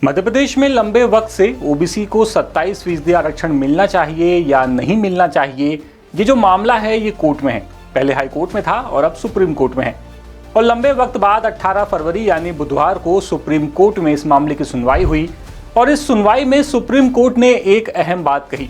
मध्य प्रदेश में लंबे वक्त से ओबीसी को 27% आरक्षण मिलना चाहिए या नहीं मिलना चाहिए, ये जो मामला है ये कोर्ट में है। पहले हाई कोर्ट में था और अब सुप्रीम कोर्ट में है। और लंबे वक्त बाद 18 फरवरी यानी बुधवार को सुप्रीम कोर्ट में इस मामले की सुनवाई हुई और इस सुनवाई में सुप्रीम कोर्ट ने एक अहम बात कही।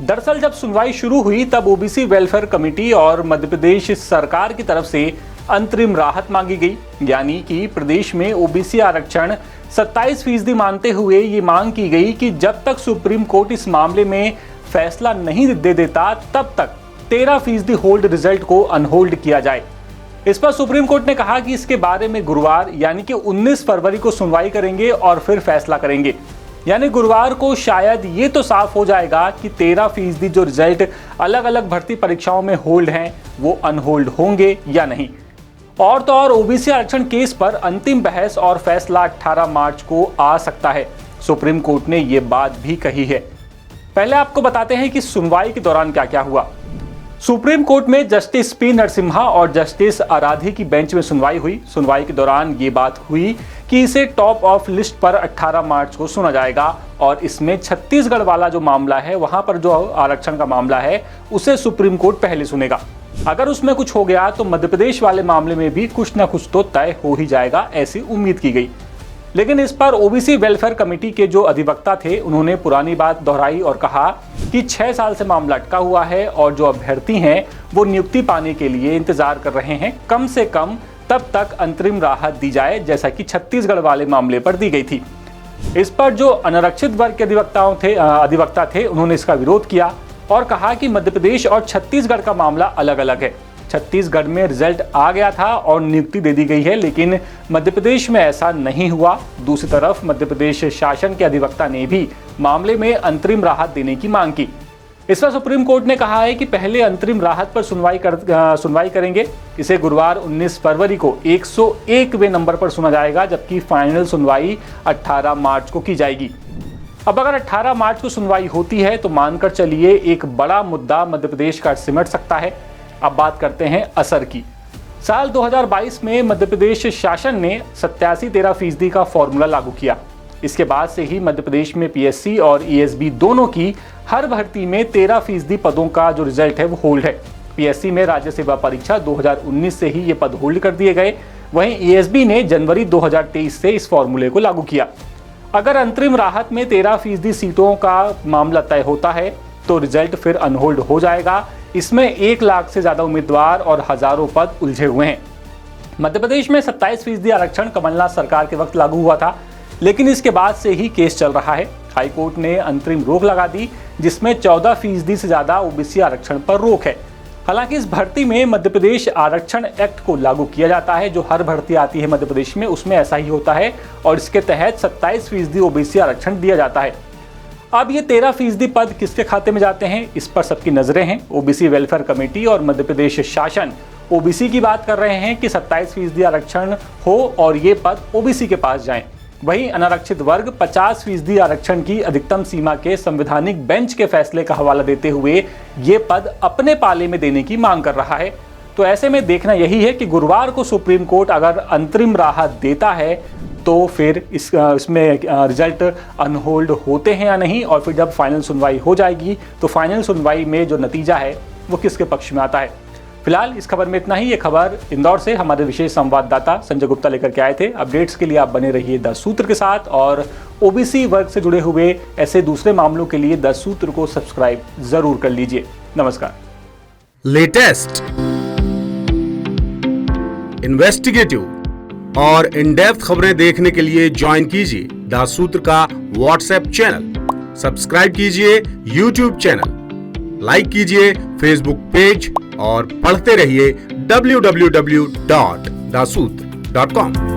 दरअसल जब सुनवाई शुरू हुई तब ओबीसी वेलफेयर कमेटी और मध्य प्रदेश सरकार की तरफ से अंतरिम राहत मांगी गई, यानी कि प्रदेश में ओबीसी आरक्षण 27% मानते हुए ये मांग की गई कि जब तक सुप्रीम कोर्ट इस मामले में फैसला नहीं दे देता तब तक 13% होल्ड रिजल्ट को अनहोल्ड किया जाए। इस पर सुप्रीम कोर्ट ने कहा कि इसके बारे में गुरुवार यानी कि 19 फरवरी को सुनवाई करेंगे और फिर फैसला करेंगे। यानी गुरुवार को शायद ये तो साफ हो जाएगा कि 13% जो रिजल्ट अलग अलग भर्ती परीक्षाओं में होल्ड हैं वो अनहोल्ड होंगे या नहीं। और तो और ओबीसी आरक्षण केस पर अंतिम बहस और फैसला 18 मार्च को आ सकता है। सुप्रीम कोर्ट ने ये बात भी कही है। पहले आपको बताते हैं कि सुनवाई के दौरान क्या क्या हुआ। सुप्रीम कोर्ट में जस्टिस पी नरसिम्हा और जस्टिस आराधी की बेंच में सुनवाई हुई। सुनवाई के दौरान ये बात हुई कि इसे टॉप ऑफ लिस्ट पर 18 मार्च को सुना जाएगा और इसमें छत्तीसगढ़ वाला जो मामला है, वहां पर जो आरक्षण का मामला है उसे सुप्रीम कोर्ट पहले सुनेगा। अगर उसमें कुछ हो गया तो मध्य प्रदेश वाले मामले में भी कुछ ना कुछ तो तय हो ही जाएगा, ऐसी उम्मीद की गई। लेकिन इस पर ओबीसी वेलफेयर कमेटी के जो अधिवक्ता थे उन्होंने पुरानी बात दोहराई और कहा कि 6 साल से मामला अटका हुआ है और जो अभ्यर्थी हैं वो नियुक्ति पाने के लिए इंतजार कर रहे हैं। कम से कम तब तक अंतरिम राहत दी जाए जैसा कि छत्तीसगढ़ वाले मामले पर दी गई थी। इस पर जो अनारक्षित वर्ग के अधिवक्ता थे उन्होंने इसका विरोध किया और कहा कि मध्य प्रदेश और छत्तीसगढ़ का मामला अलग अलग है। छत्तीसगढ़ में रिजल्ट आ गया था और नियुक्ति दे दी गई है, लेकिन मध्य प्रदेश में ऐसा नहीं हुआ। दूसरी तरफ मध्य प्रदेश शासन के अधिवक्ता ने भी मामले में अंतरिम राहत देने की मांग की। इस पर सुप्रीम कोर्ट ने कहा है कि पहले अंतरिम राहत पर सुनवाई करेंगे। इसे गुरुवार 19 फरवरी को 101वें नंबर पर सुना जाएगा, जबकि फाइनल सुनवाई 18 मार्च को की जाएगी। अब अगर 18 मार्च को सुनवाई होती है तो मानकर चलिए एक बड़ा मुद्दा मध्य प्रदेश का सिमट सकता है। अब बात करते हैं असर की। साल 2022 में मध्य प्रदेश शासन ने 87-13% का फॉर्मूला लागू किया। इसके बाद से ही मध्य प्रदेश में पीएससी और ईएसबी दोनों की हर भर्ती में 13% पदों का जो रिजल्ट है वो होल्ड है। पीएससी में राज्य सेवा परीक्षा 2019 से ही ये पद होल्ड कर दिए गए, वहीं ईएसबी ने जनवरी 2023 से इस फॉर्मूले को लागू किया। अगर अंतरिम राहत में 13% सीटों का मामला तय होता है तो रिजल्ट फिर अनहोल्ड हो जाएगा। इसमें 1 लाख से ज्यादा उम्मीदवार और हजारों पद उलझे हुए हैं। मध्य प्रदेश में 27% आरक्षण कमलनाथ सरकार के वक्त लागू हुआ था, लेकिन इसके बाद से ही केस चल रहा है। हाई कोर्ट ने अंतरिम रोक लगा दी, जिसमें 14% से ज्यादा ओबीसी आरक्षण पर रोक है। हालांकि इस भर्ती में मध्य प्रदेश आरक्षण एक्ट को लागू किया जाता है। जो हर भर्ती आती है मध्य प्रदेश में उसमें ऐसा ही होता है और इसके तहत 27% ओबीसी आरक्षण दिया जाता है। अब ये 13% पद किसके खाते में जाते हैं, इस पर सबकी नजरें हैं। ओबीसी वेलफेयर कमेटी और मध्य प्रदेश शासन ओबीसी की बात कर रहे हैं कि 27% आरक्षण हो और ये पद ओबीसी के पास जाएं। वहीं अनारक्षित वर्ग 50% आरक्षण की अधिकतम सीमा के संवैधानिक बेंच के फैसले का हवाला देते हुए ये पद अपने पाले में देने की मांग कर रहा है। तो ऐसे में देखना यही है कि गुरुवार को सुप्रीम कोर्ट अगर अंतरिम राहत देता है तो फिर इसमें रिजल्ट अनहोल्ड होते हैं या नहीं, और फिर जब फाइनल सुनवाई हो जाएगी तो फाइनल सुनवाई में जो नतीजा है वो किसके पक्ष में आता है। फिलहाल इस खबर में इतना ही। ये खबर इंदौर से हमारे विशेष संवाददाता संजय गुप्ता लेकर के आए थे। अपडेट्स के लिए आप बने रहिए द सूत्र के साथ और ओबीसी वर्ग से जुड़े हुए ऐसे दूसरे मामलों के लिए द सूत्र को सब्सक्राइब जरूर कर लीजिए। नमस्कार। लेटेस्ट, इन्वेस्टिगेटिव और इन डेप्थ खबरें देखने के लिए ज्वाइन कीजिए द सूत्र का व्हाट्सएप चैनल, सब्सक्राइब कीजिए यूट्यूब चैनल, लाइक कीजिए फेसबुक पेज और पढ़ते रहिए www.daसूत्र.com।